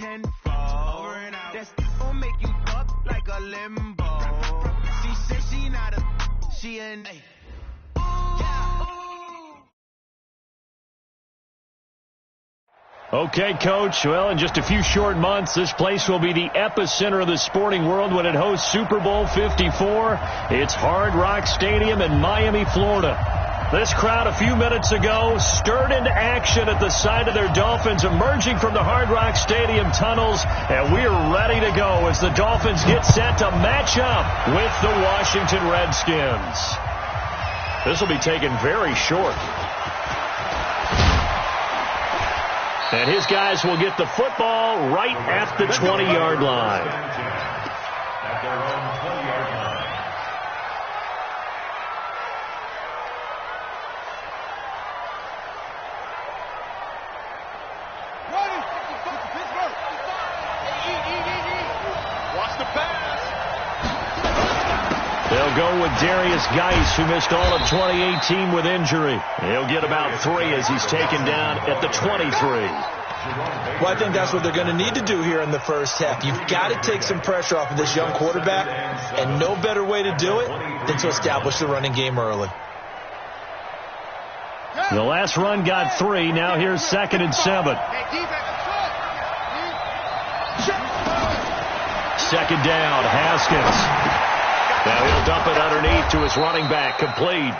tenfold. That's gon' make you up like a limbo. She said she not a, she an A. Okay, Coach. Well, in just a few short months, this place will be the epicenter of the sporting world when it hosts Super Bowl 54. It's Hard Rock Stadium in Miami, Florida. This crowd a few minutes ago stirred into action at the sight of their Dolphins emerging from the Hard Rock Stadium tunnels, and we're ready to go as the Dolphins get set to match up with the Washington Redskins. This will be taken very short. And his guys will get the football right at the 20-yard line. At their own 20-yard line. Watch the pass. They'll go with Darius Geis, who missed all of 2018 with injury. He'll get about 3 as he's taken down at the 23. Well, I think that's what they're going to need to do here in the first half. You've got to take some pressure off of this young quarterback, and no better way to do it than to establish the running game early. The last run got 3. Now here's 2nd and 7. 2nd down, Haskins. Now he'll dump it underneath to his running back, complete.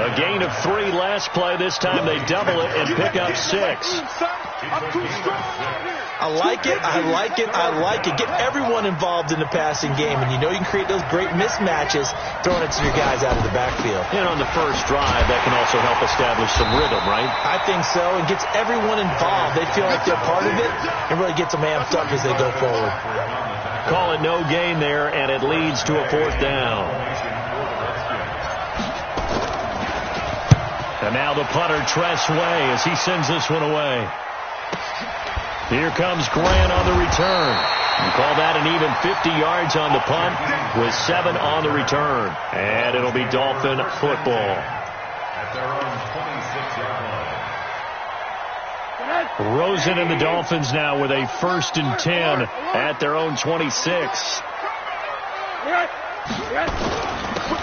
A gain of 3 last play. This time they double it and pick up 6. I like it. I like it. I like it. Get everyone involved in the passing game, and you know you can create those great mismatches throwing it to your guys out of the backfield. And on the first drive, that can also help establish some rhythm, right? I think so. It gets everyone involved. They feel like they're part of it, and really gets them amped up as they go forward. Call it no gain there, and it leads to a 4th down. And now the punter, Tress Way, as he sends this one away. Here comes Grant on the return. You call that an even 50 yards on the punt with 7 on the return. And it'll be Dolphin football. At their own 26-yard line. Rosen and the Dolphins now with a 1st and 10 at their own 26.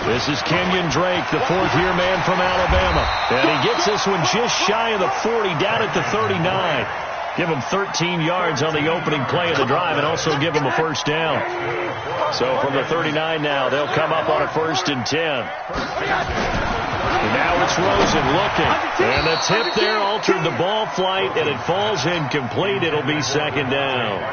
This is Kenyon Drake, the 4th-year man from Alabama. And he gets this one just shy of the 40, down at the 39. Give him 13 yards on the opening play of the drive and also give him a 1st down. So from the 39 now, they'll come up on a 1st and 10. And now it's Rosen looking. And the tip there altered the ball flight, and it falls incomplete. It'll be 2nd down.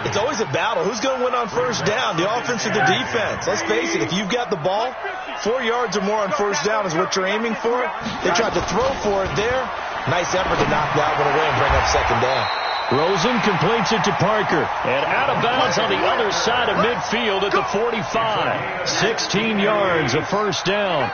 It's always a battle. Who's going to win on 1st down, the offense or the defense? Let's face it, if you've got the ball, 4 yards or more on 1st down is what you're aiming for. They tried to throw for it there. Nice effort to knock that one away and bring up 2nd down. Rosen completes it to Parker. And out of bounds on the other side of midfield at the 45. 16 yards, a 1st down.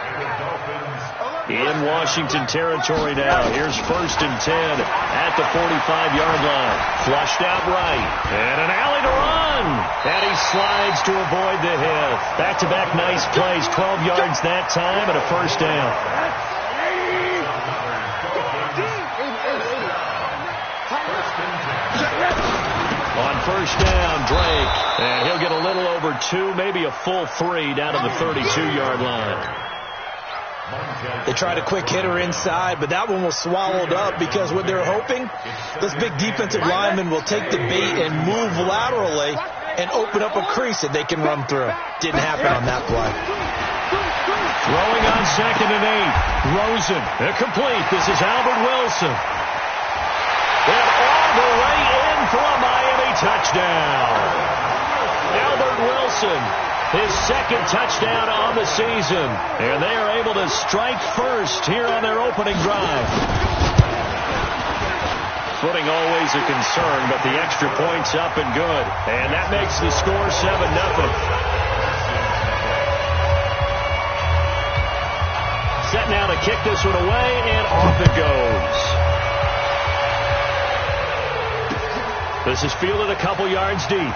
In Washington territory now. Here's 1st and 10 at the 45-yard line. Flushed out right. And an alley to run. And he slides to avoid the hit. Back-to-back nice plays. 12 yards that time and a 1st down. On 1st down, Drake. And he'll get a little over 2, maybe a full 3 down to the 32-yard line. They tried a quick hitter inside, but that one was swallowed up because what they're hoping, this big defensive lineman will take the bait and move laterally and open up a crease that they can run through. Didn't happen on that play. Throwing on 2nd and 8. Rosen, complete. This is Albert Wilson. And all the way in for a Miami touchdown. Albert Wilson, his 2nd touchdown on the season. And they are able to strike first here on their opening drive. Footing always a concern, but the extra point's up and good. And that makes the score 7-0. Set now to kick this one away, and off it goes. This is fielded a couple yards deep.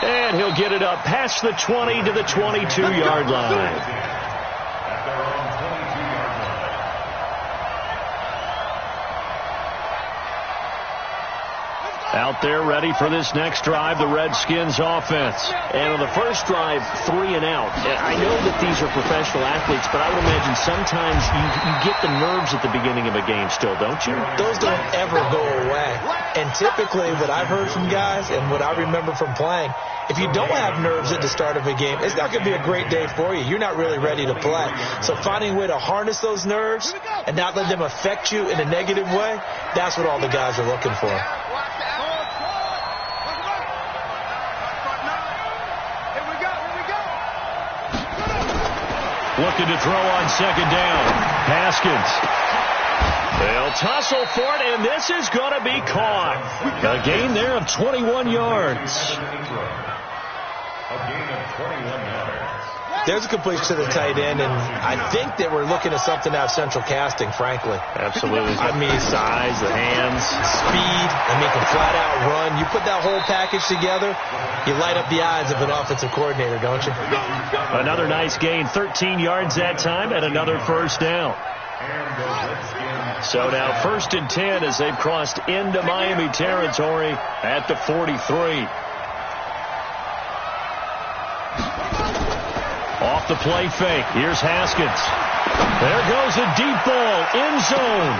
And he'll get it up past the 20 to the 22-yard line. out there ready for this next drive, the Redskins offense. And on the first drive, 3 and out. I know that these are professional athletes, but I would imagine sometimes you get the nerves at the beginning of a game still, don't you? Those don't ever go away. And typically what I've heard from guys and what I remember from playing, if you don't have nerves at the start of a game, it's not going to be a great day for you. You're not really ready to play. So finding a way to harness those nerves and not let them affect you in a negative way, that's what all the guys are looking for. Looking to throw on second down. Haskins. They'll tussle for it, and this is going to be caught. A gain there of 21 yards. A gain of 21 yards. There's a completion to the tight end, and I think that we're looking at something out of central casting, frankly. Absolutely. I mean, size, the hands, speed. I mean, can flat out run. You put that whole package together, you light up the eyes of an offensive coordinator, don't you? Another nice gain, 13 yards that time, and another first down. So now 1st and 10 as they've crossed into Miami territory at the 43. Off the play fake. Here's Haskins. There goes a deep ball. End zone.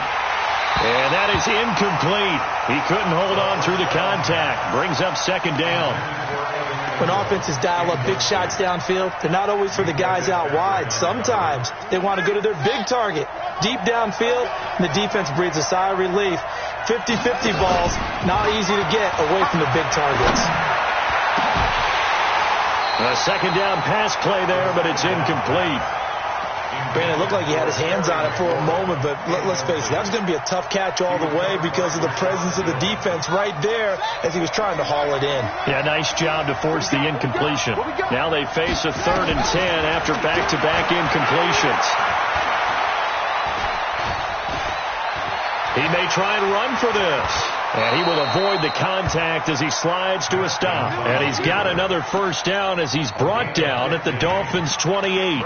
And that is incomplete. He couldn't hold on through the contact. Brings up second down. When offenses dial up big shots downfield, they're not always for the guys out wide. Sometimes they want to go to their big target. Deep downfield, and the defense breathes a sigh of relief. 50-50 balls, not easy to get away from the big targets. A second down pass play there, but it's incomplete. Brandon, it looked like he had his hands on it for a moment, but let's face it, that was going to be a tough catch all the way because of the presence of the defense right there as he was trying to haul it in. Yeah, nice job to force the incompletion. Now they face a 3rd and 10 after back-to-back incompletions. He may try and run for this. And he will avoid the contact as he slides to a stop. And he's got another first down as he's brought down at the Dolphins' 28.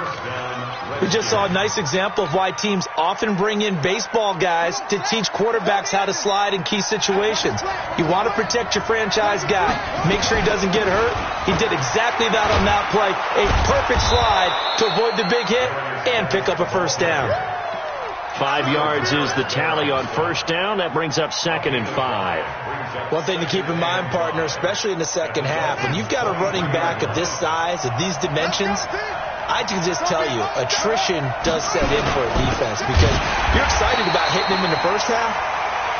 We just saw a nice example of why teams often bring in baseball guys to teach quarterbacks how to slide in key situations. You want to protect your franchise guy. Make sure he doesn't get hurt. He did exactly that on that play. A perfect slide to avoid the big hit and pick up a first down. 5 yards is the tally on first down. That brings up 2nd and 5. One thing to keep in mind, partner, especially in the second half, when you've got a running back of this size, of these dimensions, I can just tell you, attrition does set in for a defense because you're excited about hitting him in the first half.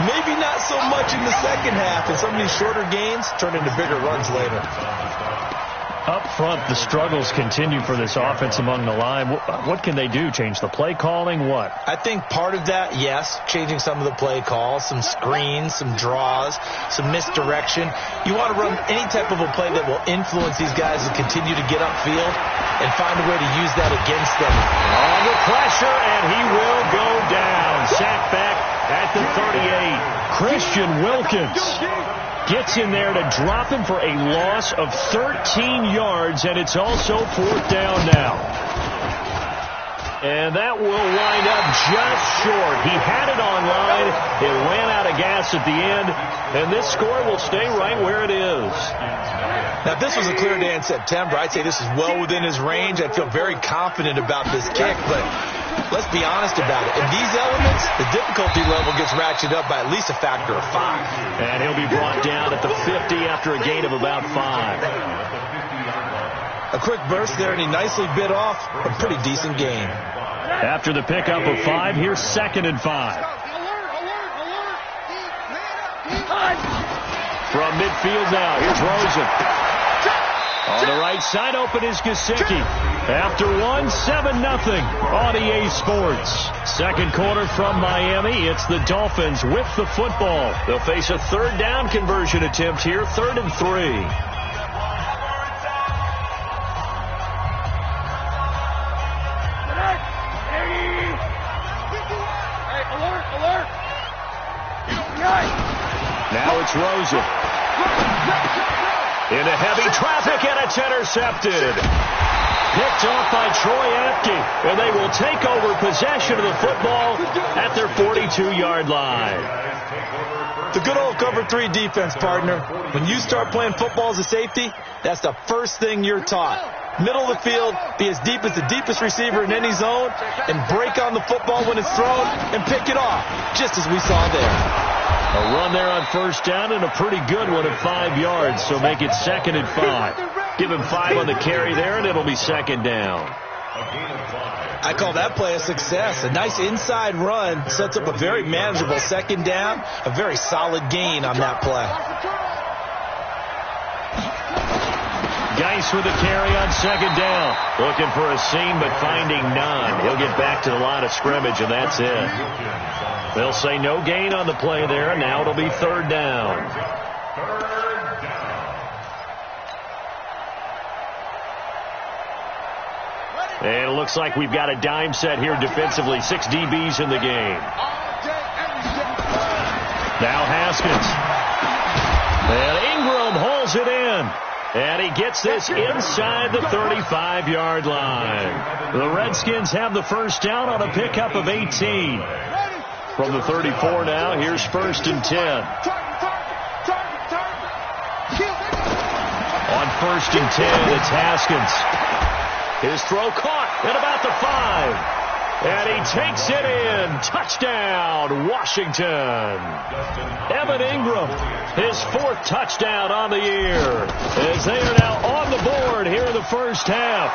Maybe not so much in the second half, and some of these shorter gains turn into bigger runs later. Up front, the struggles continue for this offense among the line. What can they do? Change the play calling? What? I think part of that, yes, changing some of the play calls, some screens, some draws, some misdirection. You want to run any type of a play that will influence these guys to continue to get upfield and find a way to use that against them. Under pressure, and he will go down. Sacked back at the 38. Christian Wilkins gets in there to drop him for a loss of 13 yards, and it's also 4th down now. And that will wind up just short. He had it on line. It ran out of gas at the end, and this score will stay right where it is. Now, if this was a clear day in September, I'd say this is well within his range. I'd feel very confident about this kick, but let's be honest about it. In these elements, the difficulty level gets ratcheted up by at least a factor of 5. And he'll be brought down at the 50 after a gain of about 5. A quick burst there, and he nicely bit off a pretty decent gain. After the pickup of 5, here's 2nd and 5. From midfield now, here's Rosen. On the right side, open is Gesicki. After 1, 7-0 on EA Sports. Second quarter from Miami. It's the Dolphins with the football. They'll face a 3rd down conversion attempt here, 3rd and 3. Now it's Rosen. Into heavy traffic, and it's intercepted. Picked off by Troy Apke, and they will take over possession of the football at their 42-yard line. The good old cover 3 defense, partner. When you start playing football as a safety, that's the first thing you're taught. Middle of the field, be as deep as the deepest receiver in any zone, and break on the football when it's thrown and pick it off, just as we saw there. A run there on first down and a pretty good one at 5 yards, so make it 2nd and 5. Give him 5 on the carry there, and it'll be 2nd down. I call that play a success. A nice inside run sets up a very manageable 2nd down, a very solid gain on that play. Geis with a carry on 2nd down. Looking for a seam, but finding none. He'll get back to the line of scrimmage, and that's it. They'll say no gain on the play there, and now it'll be 3rd down. And it looks like we've got a dime set here defensively. 6 DBs in the game. Now Haskins. And Ingram hauls it in. And he gets this inside the 35-yard line. The Redskins have the first down on a pickup of 18. From the 34 now, here's 1st and 10. On 1st and 10, it's Haskins. His throw caught at about the 5. And he takes it in. Touchdown, Washington. Evan Ingram, his 4th touchdown on the year, as they are now on the board here in the first half.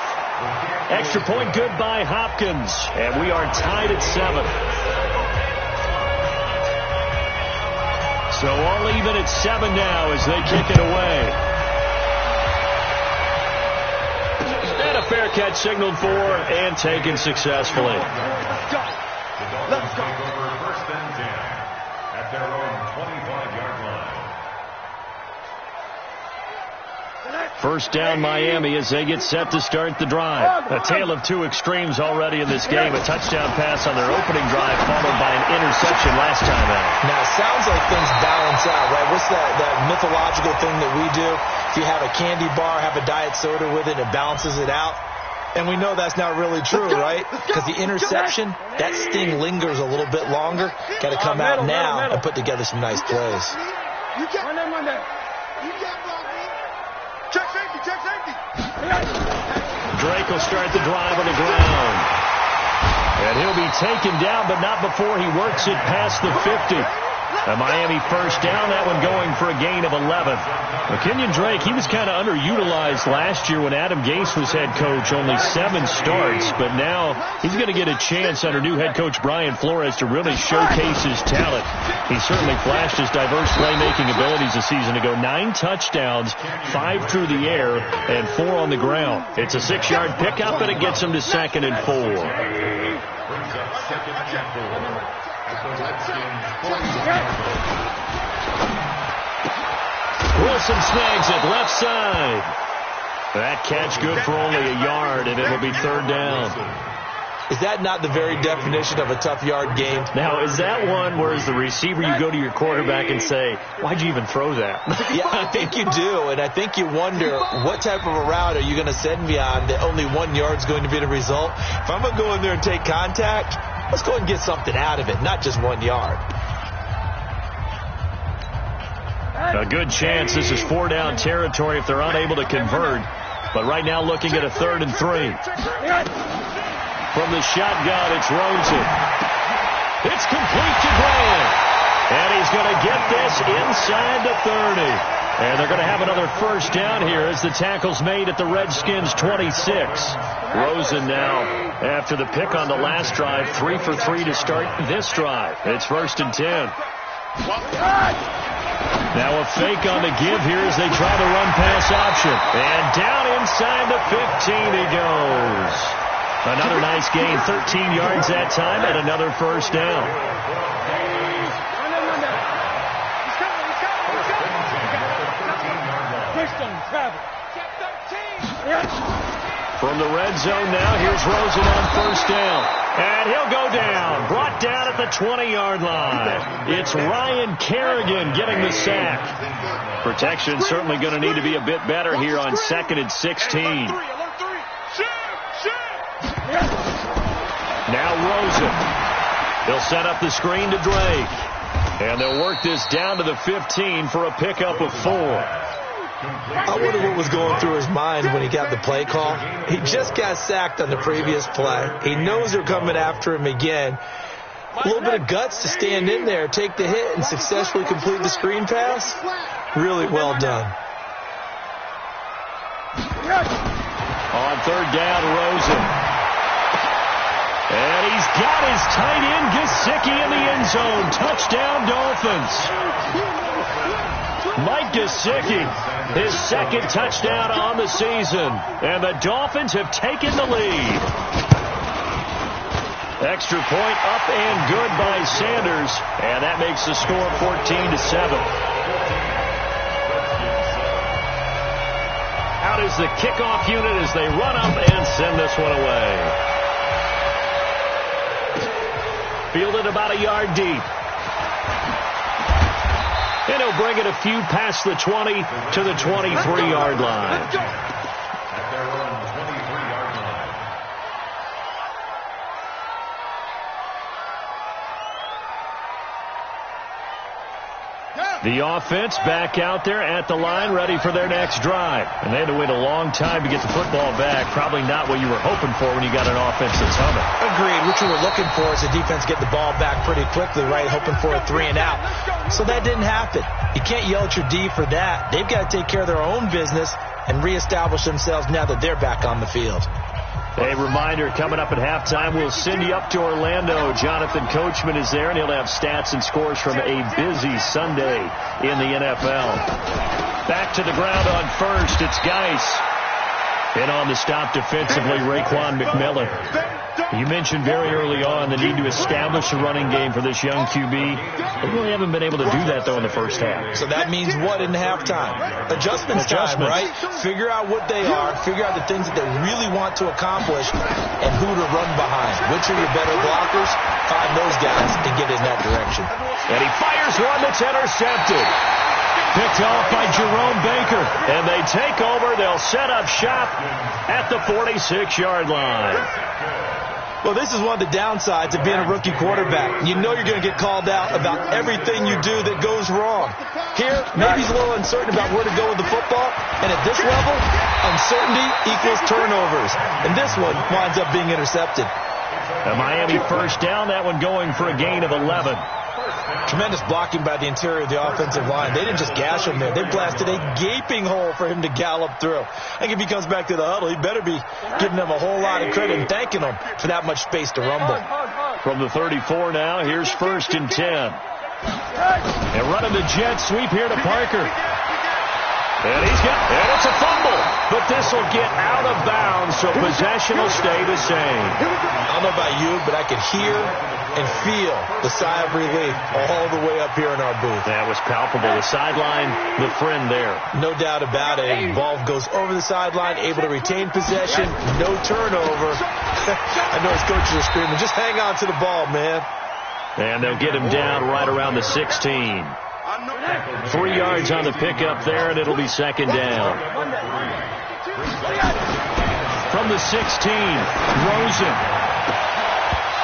Extra point good by Hopkins, and we are tied at 7. So all even at 7 now as they kick it away. And a fair catch signaled for and taken successfully. Let's go. First and 10 at their own 25-yard line. First down Miami as they get set to start the drive. A tale of 2 extremes already in this game. A touchdown pass on their opening drive followed by an interception last time out. Now, it sounds like things balance out, right? What's that mythological thing that we do? If you have a candy bar, have a diet soda with it, it balances it out. And we know that's not really true, right? Because the interception, that sting lingers a little bit longer. Got to come out now and put together some nice plays. Run that. Check safety. Drake will start the drive on the ground. And he'll be taken down, but not before he works it past the 50. A Miami first down, that one going for a gain of 11. Kenyon Drake, he was kind of underutilized last year when Adam Gase was head coach. Only 7 starts, but now he's going to get a chance under new head coach Brian Flores to really showcase his talent. He certainly flashed his diverse playmaking abilities a season ago. 9 touchdowns, 5 through the air, and 4 on the ground. It's a 6-yard pickup, and it gets him to 2nd and 4. Wilson snags it left side. That catch good for only a yard, and it'll be 3rd down. Is that not the very definition of a tough yard game? Now, is that one where as the receiver you go to your quarterback and say, why'd you even throw that? Yeah, I think you do, and I think you wonder what type of a route are you going to send me on that only 1 yard's going to be the result? If I'm going to go in there and take contact, let's go and get something out of it, not just 1 yard. A good chance this is 4-down territory if they're unable to convert. But right now looking at a 3rd and 3. From the shotgun, it's Rosen. It's complete to Grant. And he's going to get this inside the 30. And they're going to have another first down here as the tackle's made at the Redskins' 26. Rosen now, after the pick on the last drive, 3 for 3 to start this drive. It's 1st and 10. Now a fake on the give here as they try the run-pass option. And down inside the 15 he goes. Another nice gain, 13 yards that time, and another first down. From the red zone now, here's Rosen on first down. And he'll go down, brought down at the 20-yard line. It's Ryan Kerrigan getting the sack. Protection certainly going to need to be a bit better here on 2nd and 16. Now Rosen. He'll set up the screen to Drake. And they'll work this down to the 15 for a pickup of 4. I wonder what was going through his mind when he got the play call. He just got sacked on the previous play. He knows they're coming after him again. A little bit of guts to stand in there, take the hit, and successfully complete the screen pass. Really well done. On third down, Rosen. And he's got his tight end, Gesicki, in the end zone. Touchdown, Dolphins. Mike Gesicki, his second touchdown on the season. And the Dolphins have taken the lead. Extra point up and good by Sanders. And that makes the score 14-7. Out is the kickoff unit as they run up and send this one away. Fielded about a yard deep. And he'll bring it a few past the 20 to the 23-yard line. At their own 23-yard line. The offense back out there at the line, ready for their next drive. And they had to wait a long time to get the football back. Probably not what you were hoping for when you got an offense that's humming. Agreed. What you were looking for is the defense get the ball back pretty quickly, right? Hoping for a 3-and-out. So that didn't happen. You can't yell at your D for that. They've got to take care of their own business and reestablish themselves now that they're back on the field. A reminder, coming up at halftime, we'll send you up to Orlando. Jonathan Coachman is there, and he'll have stats and scores from a busy Sunday in the NFL. Back to the ground on first, it's Geis. And on the stop defensively, Raekwon McMillan. You mentioned very early on the need to establish a running game for this young QB. They really haven't been able to do that, though, in the first half. So that means what in halftime? Adjustments time, right? Figure out what they are, figure out the things that they really want to accomplish, and who to run behind. Which are your better blockers? Find those guys and get in that direction. And he fires one that's intercepted. Picked off by Jerome Baker. And they take over. They'll set up shop at the 46-yard line. Well, this is one of the downsides of being a rookie quarterback. You know you're going to get called out about everything you do that goes wrong. Here, maybe he's a little uncertain about where to go with the football. And at this level, uncertainty equals turnovers. And this one winds up being intercepted. A Miami first down. That one going for a gain of 11. Tremendous blocking by the interior of the offensive line. They didn't just gash him there. They blasted a gaping hole for him to gallop through. I think if he comes back to the huddle, he better be giving them a whole lot of credit and thanking them for that much space to rumble. From the 34 now, here's 1st and 10. And running the jet sweep here to Parker. And it's a fumble. But this will get out of bounds, so possession will stay the same. I don't know about you, but I could hear and feel the sigh of relief all the way up here in our booth. That was palpable. The sideline, the friend there. No doubt about it. The ball goes over the sideline, able to retain possession, no turnover. I know his coaches are screaming, just hang on to the ball, man. And they'll get him down right around the 16. 3 yards on the pickup there, and it'll be 2nd down. From the 16, Rosen.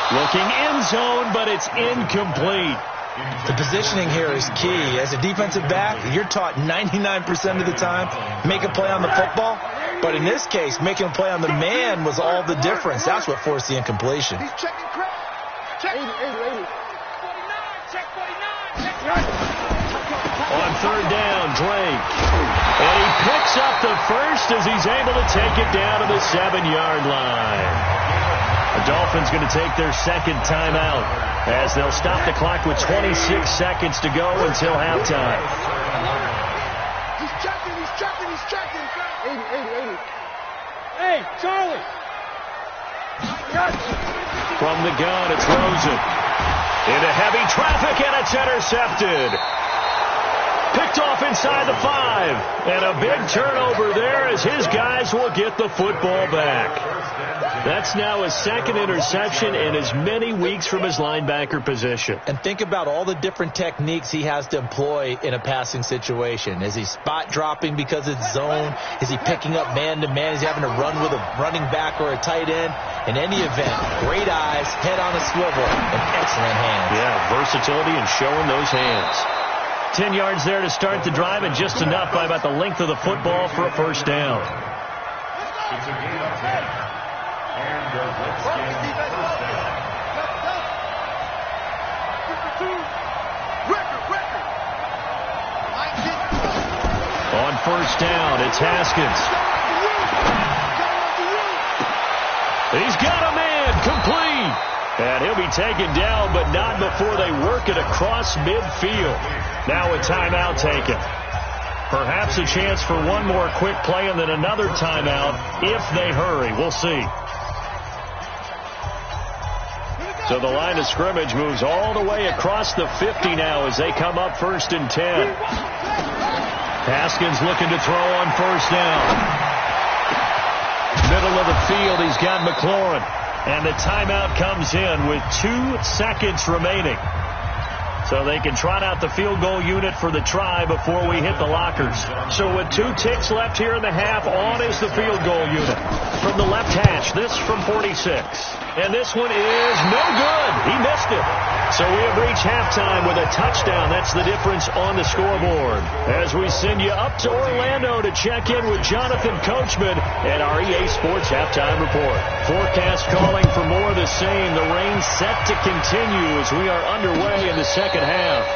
Looking end zone, but it's incomplete. The positioning here is key. As a defensive back, you're taught 99% of the time, make a play on the football. But in this case, making a play on the man was all the difference. That's what forced the incompletion. He's checking crap. Check 80. 49. Check 49. On 3rd down, Drake. And he picks up the first as he's able to take it down to the 7-yard line. The Dolphins going to take their 2nd timeout as they'll stop the clock with 26 seconds to go until halftime. He's checking. 80. Hey, Charlie. From the gun, it's Rosen. Into heavy traffic, and it's intercepted. Picked off inside the 5. And a big turnover there as his guys will get the football back. That's now his second interception in as many weeks from his linebacker position. And think about all the different techniques he has to employ in a passing situation. Is he spot dropping because it's zone? Is he picking up man-to-man? Is he having to run with a running back or a tight end? In any event, great eyes, head on a swivel, and excellent hands. Yeah, versatility and showing those hands. 10 yards there to start the drive, and just enough by about the length of the football for a first down. It's a gain of 10. And the Redskins first down. On first down, it's Haskins. He's got a man, complete. And he'll be taken down, but not before they work it across midfield. Now a timeout taken. Perhaps a chance for one more quick play and then another timeout if they hurry. We'll see. So the line of scrimmage moves all the way across the 50 now as they come up 1st and 10. Haskins looking to throw on first down. Middle of the field, he's got McLaurin. And the timeout comes in with 2 seconds remaining. So they can trot out the field goal unit for the try before we hit the lockers. So with 2 ticks left here in the half, on is the field goal unit. From the left hash, this from 46. And this one is no good. He missed it. So we have reached halftime with a touchdown. That's the difference on the scoreboard. As we send you up to Orlando to check in with Jonathan Coachman at our EA Sports Halftime Report. Forecast calling for more of the same. The rain set to continue as we are underway in the second half.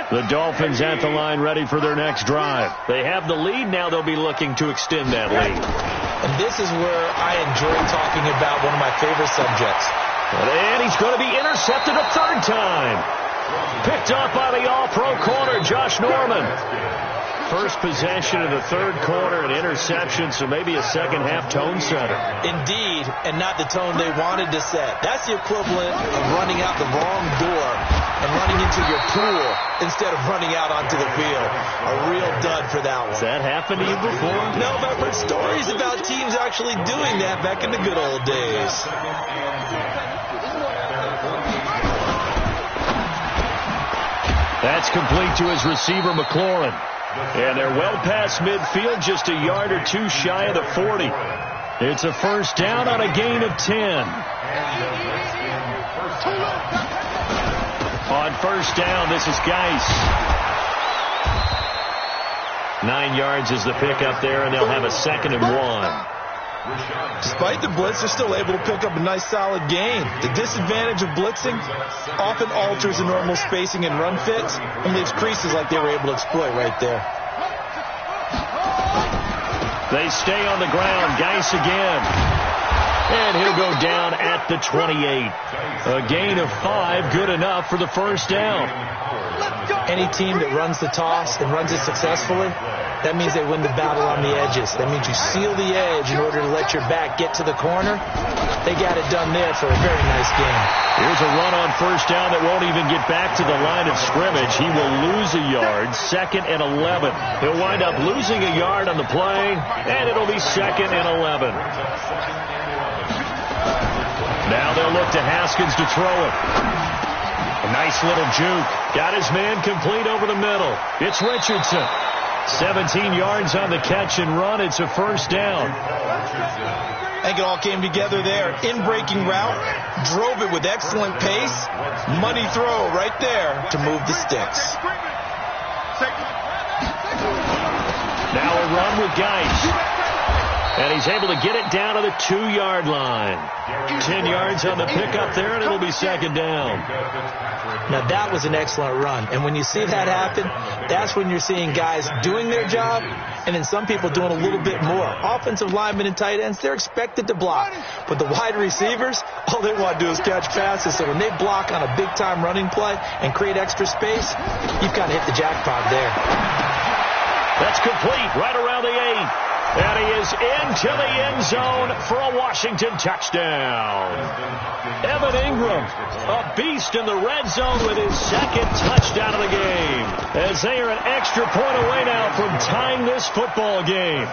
The Dolphins at the line ready for their next drive. They have the lead. Now they'll be looking to extend that lead. And this is where I enjoy talking about one of my favorite subjects. And he's going to be intercepted a 3rd time. Picked off by the all-pro corner, Josh Norman. First possession of the 3rd quarter, an interception, so maybe a second-half tone setter. Indeed, and not the tone they wanted to set. That's the equivalent of running out the wrong door and running into your pool instead of running out onto the field. A real dud for that one. Has that happened to you before? No, but I've heard stories about teams actually doing that back in the good old days. That's complete to his receiver, McLaurin. And they're well past midfield, just a yard or 2 shy of the 40. It's a first down on a gain of 10. On first down, this is Geis. 9 yards is the pickup there, and they'll have a 2nd and 1. Despite the blitz, they're still able to pick up a nice solid gain. The disadvantage of blitzing often alters the normal spacing and run fits and leaves creases like they were able to exploit right there. They stay on the ground. Geis again. And he'll go down at the 28. A gain of 5, good enough for the first down. Any team that runs the toss and runs it successfully, that means they win the battle on the edges. That means you seal the edge in order to let your back get to the corner. They got it done there for a very nice game. Here's a run on first down that won't even get back to the line of scrimmage. He will lose a yard, 2nd and 11. He'll wind up losing a yard on the play, and it'll be 2nd and 11. Now they'll look to Haskins to throw it. A nice little juke. Got his man complete over the middle. It's Richardson. 17 yards on the catch and run. It's a first down. I think it all came together there. In-breaking route. Drove it with excellent pace. Money throw right there to move the sticks. Now a run with Geis. And he's able to get it down to the 2-yard line. 10 yards on the pickup there, and it'll be 2nd down. Now, that was an excellent run. And when you see that happen, that's when you're seeing guys doing their job and then some people doing a little bit more. Offensive linemen and tight ends, they're expected to block. But the wide receivers, all they want to do is catch passes. So when they block on a big-time running play and create extra space, you've got to hit the jackpot there. That's complete right around the 8. And he is into the end zone for a Washington touchdown. Evan Ingram, a beast in the red zone with his second touchdown of the game. As they are an extra point away now from tying this football game.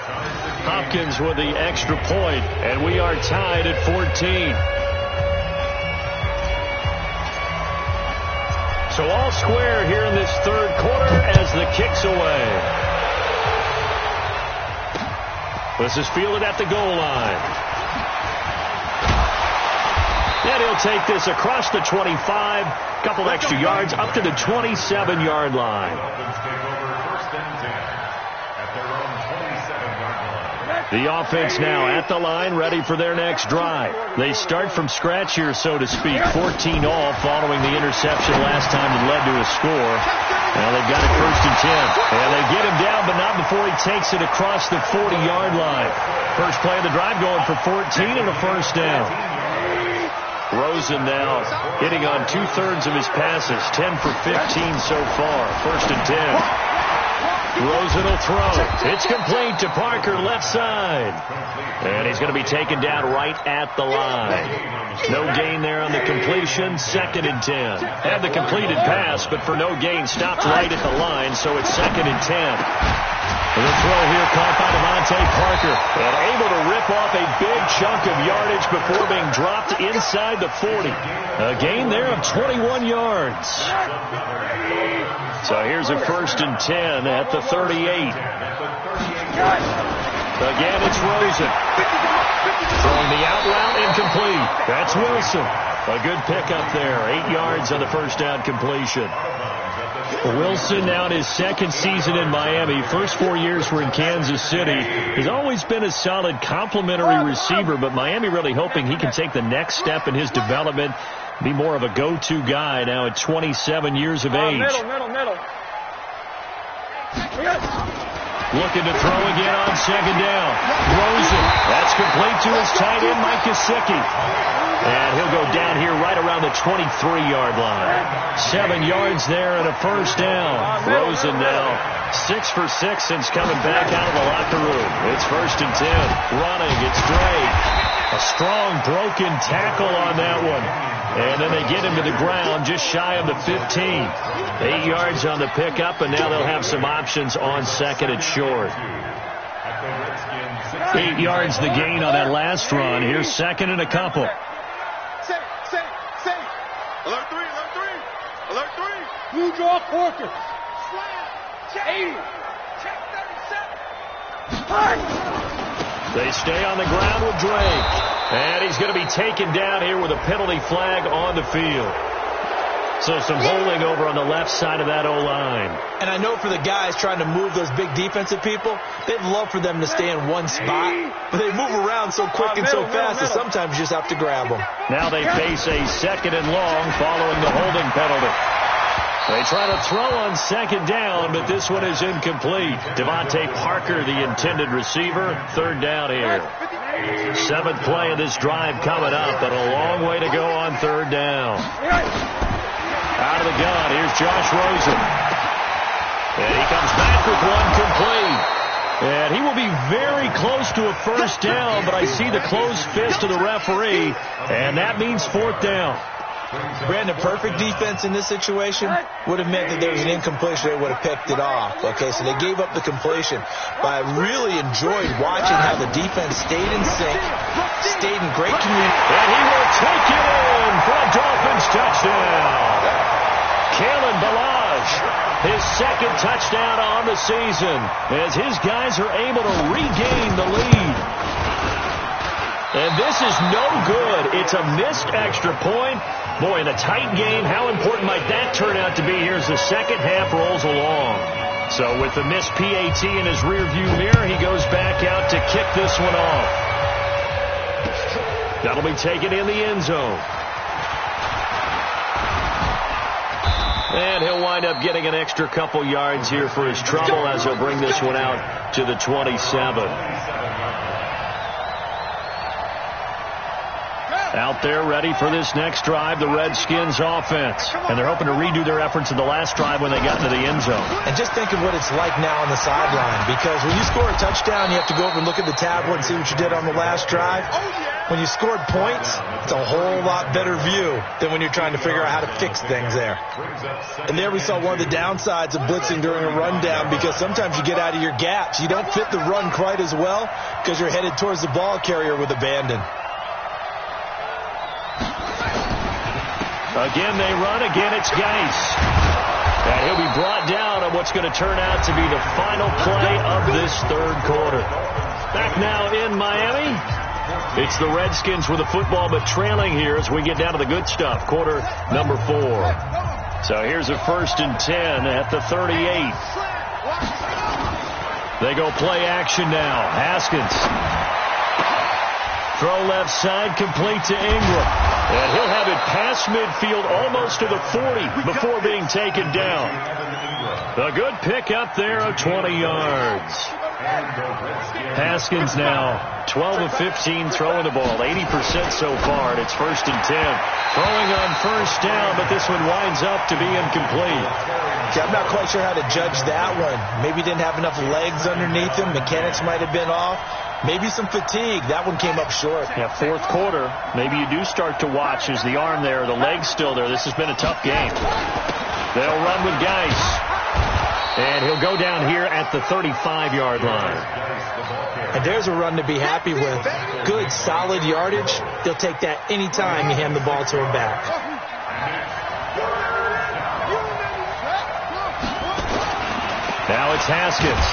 Hopkins with the extra point, and we are tied at 14. So all square here in this third quarter as the kick's away. This is fielded at the goal line. And he'll take this across the 25, couple extra yards up to the 27-yard line. The offense now at the line, ready for their next drive. They start from scratch here, so to speak. 14 all following the interception last time that led to a score. Now they've got it 1st and 10. And they get him down, but not before he takes it across the 40-yard line. First play of the drive going for 14 and a first down. Rosen now hitting on 2/3 of his passes, 10 for 15 so far. 1st and 10. Rosen will throw. It's complete to Parker, left side. And he's going to be taken down right at the line. No gain there on the completion. 2nd and 10. Had the completed pass, but for no gain, stopped right at the line, so it's 2nd and 10. The throw here caught by Devontae Parker and able to rip off a big chunk of yardage before being dropped inside the 40. A gain there of 21 yards. So here's a 1st and 10 at the 38. Again, it's Rosen. Throwing the out route incomplete. That's Wilson. A good pickup there. 8 yards on the first down completion. Wilson now in his 2nd season in Miami. First 4 years were in Kansas City. He's always been a solid complementary receiver, but Miami really hoping he can take the next step in his development, be more of a go-to guy now at 27 years of age. Middle. Looking to throw again on 2nd down. Rosen. That's complete to his tight end, Mike Gesicki. And he'll go down here right around the 23-yard line. 7 yards there and a first down. Rosen now 6 for 6 since coming back out of the locker room. It's 1st and 10. Running. It's Drake. A strong broken tackle on that one. And then they get him to the ground just shy of the 15. 8 yards on the pickup, and now they'll have some options on 2nd and short. 8 yards the gain on that last run. Here's 2nd and a couple. Alert 3. You draw Porter. 80. Check 37. They stay on the ground with Drake. And he's going to be taken down here with a penalty flag on the field. So some holding over on the left side of that O-line. And I know for the guys trying to move those big defensive people, they'd love for them to stay in one spot. But they move around so quick and so fast that sometimes you just have to grab them. Now they face a 2nd and long following the holding penalty. They try to throw on 2nd down, but this one is incomplete. Devontae Parker, the intended receiver. 3rd down here. 7th play of this drive coming up, but a long way to go on 3rd down. Out of the gun, here's Josh Rosen. And he comes back with one complete. And he will be very close to a first down, but I see the closed fist of the referee, and that means 4th down. Brandon, perfect defense in this situation would have meant that there was an incompletion. They would have picked it off. Okay, so they gave up the completion. But I really enjoyed watching how the defense stayed in sync, stayed in great communication. And he will take it in for a Dolphins touchdown. Kalen Ballage, his 2nd touchdown on the season, as his guys are able to regain the lead. And this is no good. It's a missed extra point. Boy, in a tight game, how important might that turn out to be here as the second half rolls along? So with the missed PAT in his rearview mirror, he goes back out to kick this one off. That'll be taken in the end zone. And he'll wind up getting an extra couple yards here for his trouble as he'll bring this one out to the 27. Out there ready for this next drive, the Redskins offense. And they're hoping to redo their efforts in the last drive when they got into the end zone. And just think of what it's like now on the sideline, because when you score a touchdown, you have to go over and look at the tablet and see what you did on the last drive. when you scored points, it's a whole lot better view than when you're trying to figure out how to fix things there. And there we saw one of the downsides of blitzing during a rundown, because sometimes you get out of your gaps. You don't fit the run quite as well because you're headed towards the ball carrier with abandon. Again, they run. Again, it's Geis. And he'll be brought down on what's going to turn out to be the final play of this third quarter. Back now in Miami. It's the Redskins with the football, but trailing here as we get down to the good stuff. Quarter number 4. So here's a 1st and 10 at the 38. They go play action now. Haskins. Throw left side, complete to Ingram. And he'll have it past midfield, almost to the 40 before being taken down. A good pick up there of 20 yards. Haskins now 12 of 15 throwing the ball, 80% so far, and it's 1st and 10. Throwing on 1st down, but this one winds up to be incomplete. See, I'm not quite sure how to judge that one. Maybe didn't have enough legs underneath him. Mechanics might have been off. Maybe some fatigue. That one came up short. Yeah, 4th quarter, maybe you do start to watch. Is the arm there, the leg's still there? This has been a tough game. They'll run with Geis. And he'll go down here at the 35-yard line. And there's a run to be happy with. Good, solid yardage. They'll take that anytime you hand the ball to him back. Now it's Haskins.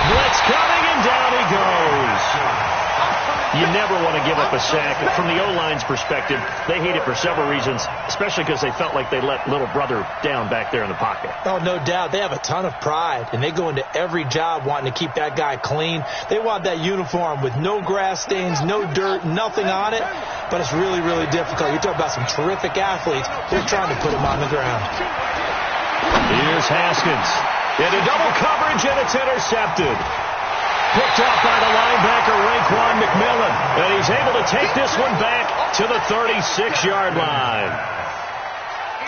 Blitz coming, and down he goes. You never want to give up a sack. From the O-line's perspective, they hate it for several reasons, especially because they felt like they let little brother down back there in the pocket. Oh, no doubt. They have a ton of pride, and they go into every job wanting to keep that guy clean. They want that uniform with no grass stains, no dirt, nothing on it, but it's really, really difficult. You're talking about some terrific athletes. They're trying to put him on the ground. Here's Haskins. Into double coverage, and it's intercepted. Picked up by the linebacker, Raekwon McMillan. And he's able to take this one back to the 36-yard line.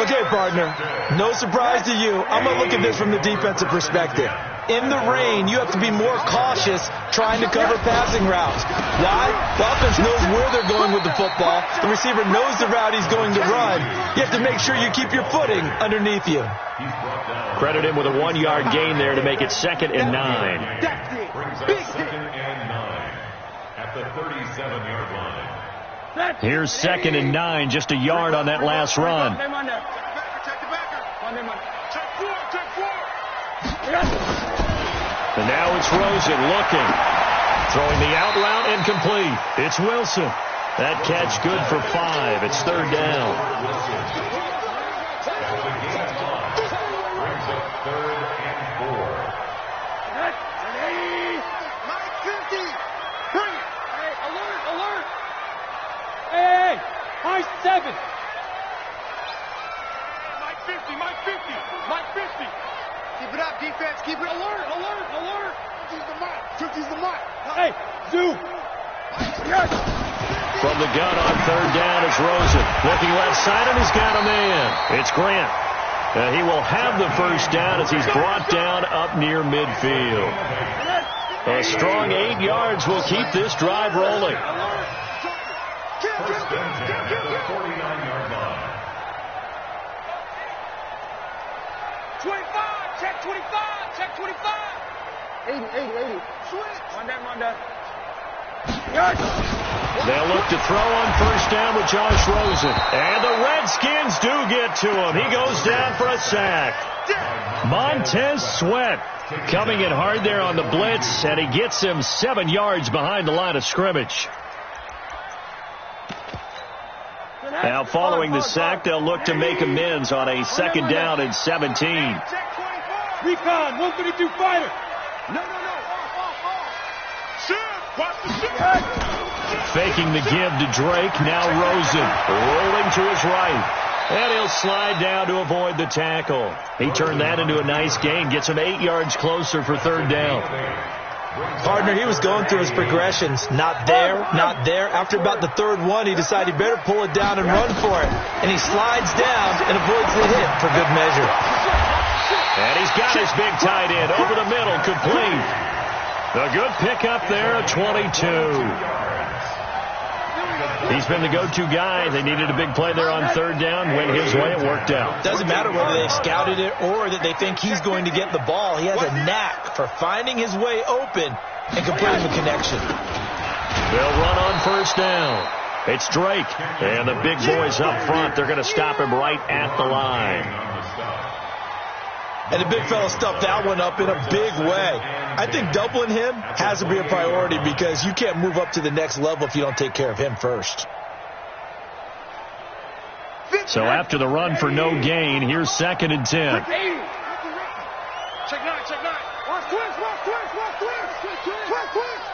Okay, partner, no surprise to you. I'm going to look at this from the defensive perspective. In the rain, you have to be more cautious trying to cover passing routes. Why? The offense knows where they're going with the football. The receiver knows the route he's going to run. You have to make sure you keep your footing underneath you. Credit him with a 1-yard gain there to make it 2nd and 9. Brings up 2nd and 9 at the 37-yard line. Here's 2nd and 9, just a yard on that last run. And now it's Rosen looking. Throwing the out route incomplete. It's Wilson. That catch good for 5. It's 3rd down. Brings up 3rd and 4. Hey, high 7. Mike 50, Mike 50, Mike 50. Keep it up, defense. Keep it alert, alert, alert. 50's the mark. 50's the mark. Hey, zoom. From the gun on 3rd down, it's Rosen. Looking left side, and he's got a man. It's Grant. He will have the 1st down as he's brought down up near midfield. A strong 8 yards will keep this drive rolling. 1st and 10 at the 49-yard line. 25, check 25, check 25. 80. Switch. One down. They'll look to throw on 1st down with Josh Rosen. And the Redskins do get to him. He goes down for a sack. Montez Sweat coming in hard there on the blitz, and he gets him 7 yards behind the line of scrimmage. Now following the sack, they'll look to make amends on a 2nd down and 17. Recon, 132 fighter. No. Faking the give to Drake. Now Rosen rolling to his right. And he'll slide down to avoid the tackle. He turned that into a nice gain. Gets him 8 yards closer for 3rd down. Partner, he was going through his progressions. Not there, not there. After about the 3rd one, he decided he better pull it down and run for it. And he slides down and avoids the hit for good measure. And he's got his big tight end over the middle, complete. A good pickup there, 22. He's been the go-to guy. They needed a big play there on third down. Went his way. It worked out. Doesn't matter whether they've scouted it or that they think he's going to get the ball. He has a knack for finding his way open and completing the connection. They'll run on first down. It's Drake. And the big boys up front. They're going to stop him right at the line. And the big fella stuffed that one up in a big way. I think doubling him has to be a priority because you can't move up to the next level if you don't take care of him first. So after the run for no gain, here's 2nd and 10. Check 9, check 9. Watch twist, watch twist, watch twist. Twist, twist.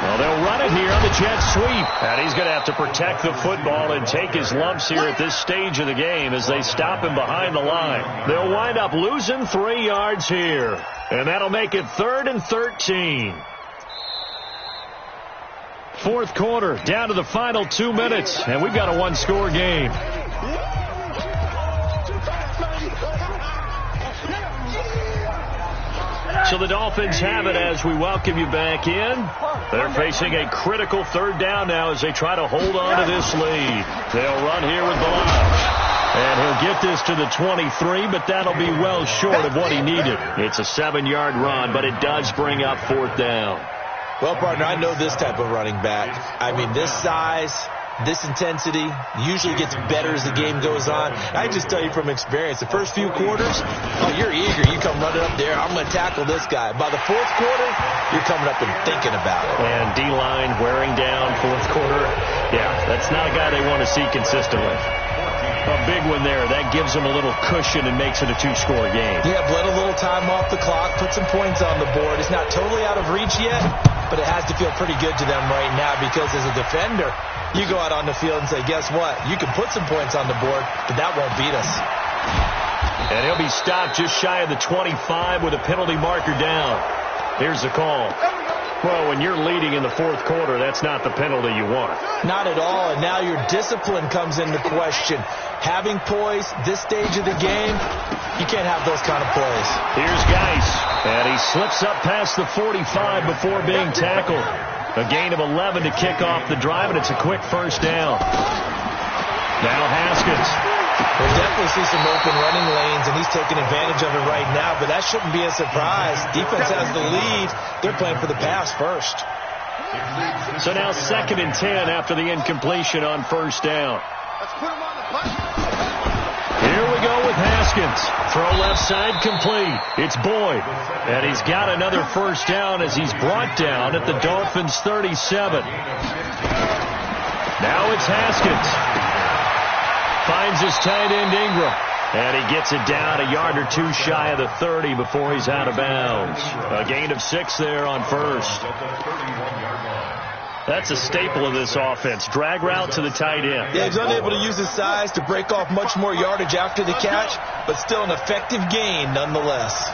Well, they'll run it here on the jet sweep. And he's going to have to protect the football and take his lumps here at this stage of the game as they stop him behind the line. They'll wind up losing 3 yards here. And that'll make it 3rd and 13. Fourth quarter, down to the final 2 minutes. And we've got a one-score game. So the Dolphins have it as we welcome you back in. They're facing a critical 3rd down now as they try to hold on to this lead. They'll run here with Blanche. And he'll get this to the 23, but that'll be well short of what he needed. It's a 7-yard run, but it does bring up 4th down. Well, partner, I know this type of running back. I mean, this size, this intensity usually gets better as the game goes on. I can just tell you from experience, the first few quarters, oh, you're eager. You come running up there. I'm going to tackle this guy. By the 4th quarter, you're coming up and thinking about it. And D-line wearing down 4th quarter. Yeah, that's not a guy they want to see consistently. A big one there. That gives them a little cushion and makes it a 2-score game. Yeah, bled a little time off the clock, put some points on the board. It's not totally out of reach yet, but it has to feel pretty good to them right now because as a defender, you go out on the field and say, guess what? You can put some points on the board, but that won't beat us. And he'll be stopped just shy of the 25 with a penalty marker down. Here's the call. Well, when you're leading in the 4th quarter, that's not the penalty you want. Not at all, and now your discipline comes into question. Having poise this stage of the game, you can't have those kind of plays. Here's Geis, and he slips up past the 45 before being tackled. A gain of 11 to kick off the drive, and it's a quick 1st down. Now Haskins. We'll definitely see some open running lanes, and he's taking advantage of it right now, but that shouldn't be a surprise. Defense has the lead. They're playing for the pass first. So now 2nd and 10 after the incompletion on 1st down. Let's put him on the button. Here we go with Haskins. Throw left side complete. It's Boyd. And he's got another 1st down as he's brought down at the Dolphins' 37. Now it's Haskins. Finds his tight end Ingram. And he gets it down a yard or 2 shy of the 30 before he's out of bounds. A gain of 6 there on 1st. That's a staple of this offense. Drag route to the tight end. Yeah, he's unable to use his size to break off much more yardage after the catch, but still an effective gain nonetheless.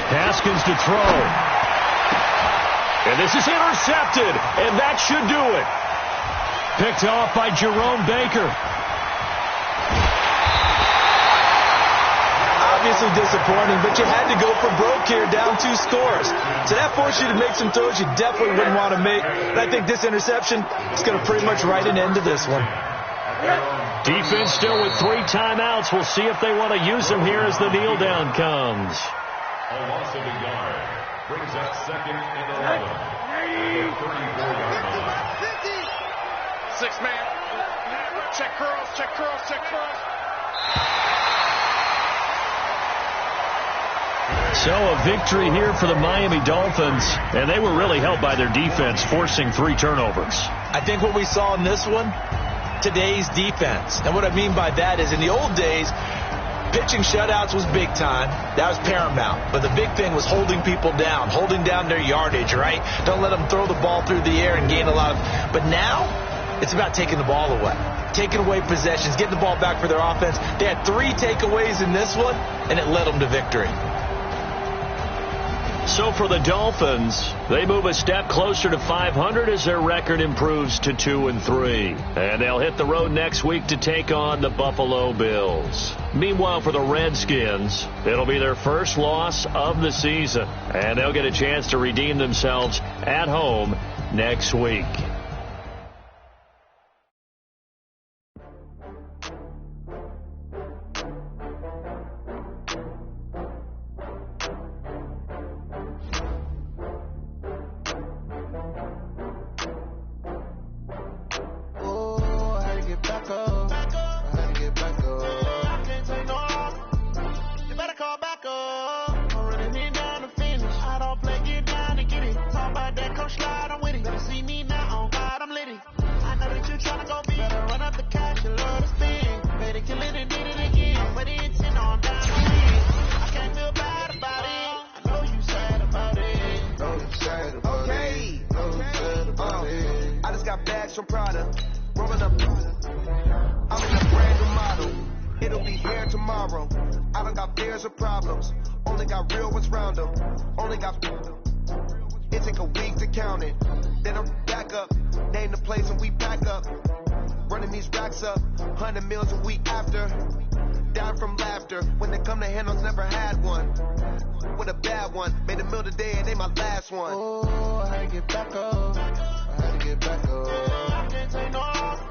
Haskins to throw. And this is intercepted, and that should do it. Picked off by Jerome Baker. Obviously disappointing, but you had to go for broke here, down 2 scores. So that forced you to make some throws you definitely wouldn't want to make. And I think this interception is going to pretty much write an end to this one. Defense still with 3 timeouts. We'll see if they want to use them here as the kneel down comes. A loss of a yard brings up 2nd and 11. 34-yard line. 6 man. Check curls, check curls, check curls. So a victory here for the Miami Dolphins, and they were really helped by their defense, forcing 3 turnovers. I think what we saw in this one, today's defense. And what I mean by that is in the old days, pitching shutouts was big time. That was paramount. But the big thing was holding people down, holding down their yardage, right? Don't let them throw the ball through the air and gain a lot of... But now, it's about taking the ball away. Taking away possessions, getting the ball back for their offense. They had 3 takeaways in this one, and it led them to victory. So for the Dolphins, they move a step closer to 500 as their record improves to 2-3. And they'll hit the road next week to take on the Buffalo Bills. Meanwhile, for the Redskins, it'll be their first loss of the season, and they'll get a chance to redeem themselves at home next week. Some product, rolling up. I'm in a brand new model. It'll be here tomorrow. I don't got fears or problems. Only got real ones round them. Only got. It take a week to count it. Then I'm back up. Name the place and we pack up. Running these racks up. 100 meals a week after. Down from laughter. When they come to handles, never had one. With a bad one. Made a meal today and they my last one. Oh, I had to get back up. I had to get back up. I can't take no off.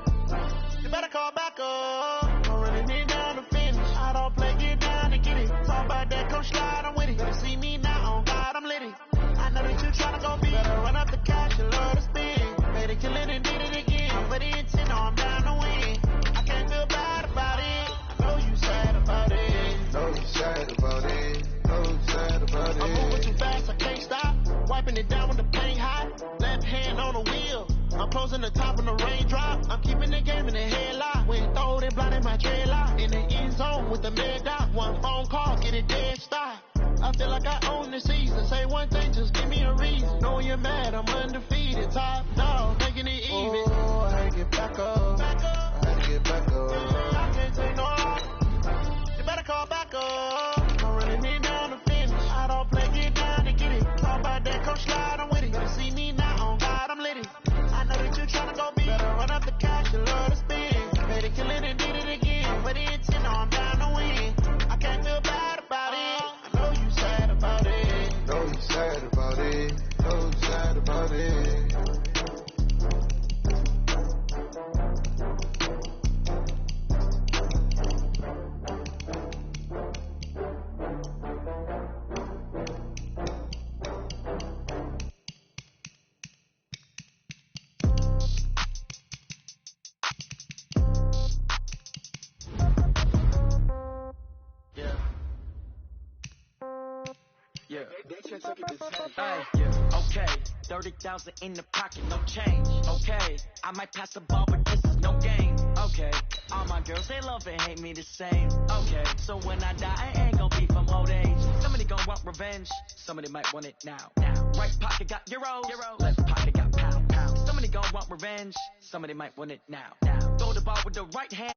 You better call back up. I'm running it down to finish. I don't play, get down to get it. Talk about that, come slide, I'm with it. Better see me now, on God, I'm litty. I know that you tryna go be. Better run up the cash, you love to spin. Better kill it and did it again. I'm ready to 10, no, I'm down to win. I can't feel bad about it. I know you sad about it. Know you sad about it. Know you sad about it. I'm moving too fast, I can't stop. Wiping it down when the paint hot. Left hand on the wheel. I'm closing the top when the raindrop. I'm keeping the game in the headlock. When throw it blind in my dreadlock. In the end zone with the mid dot. One phone call, get it dead stop. I feel like I own the season. Say one thing, just give me a reason. Knowing you're mad, I'm undefeated. Top dog, making it even. Oh, I had to get back up. I had to get back up. I can't take no off. You better call back up. I'm running it down to finish. I don't play, get down to get it. Talk about that, come slide, I'm with it. Better see me now, on God, I'm litty. I know that you tryna go be. Better run up the cash, you love to spin. Better kill it and did it again. But it's 10, no, I'm down to win. I can't feel bad about it. I know you sad about it. Know you sad about it. Know you sad about it. Okay, 30,000 in the pocket, no change. Okay, I might pass the ball, but this is no game. Okay, all my girls, they love and hate me the same. Okay, so when I die, I ain't gonna be from old age. Somebody gonna want revenge, somebody might want it now. Right pocket got euros, left pocket got pound. Somebody gonna want revenge, somebody might want it now. Throw the ball with the right hand.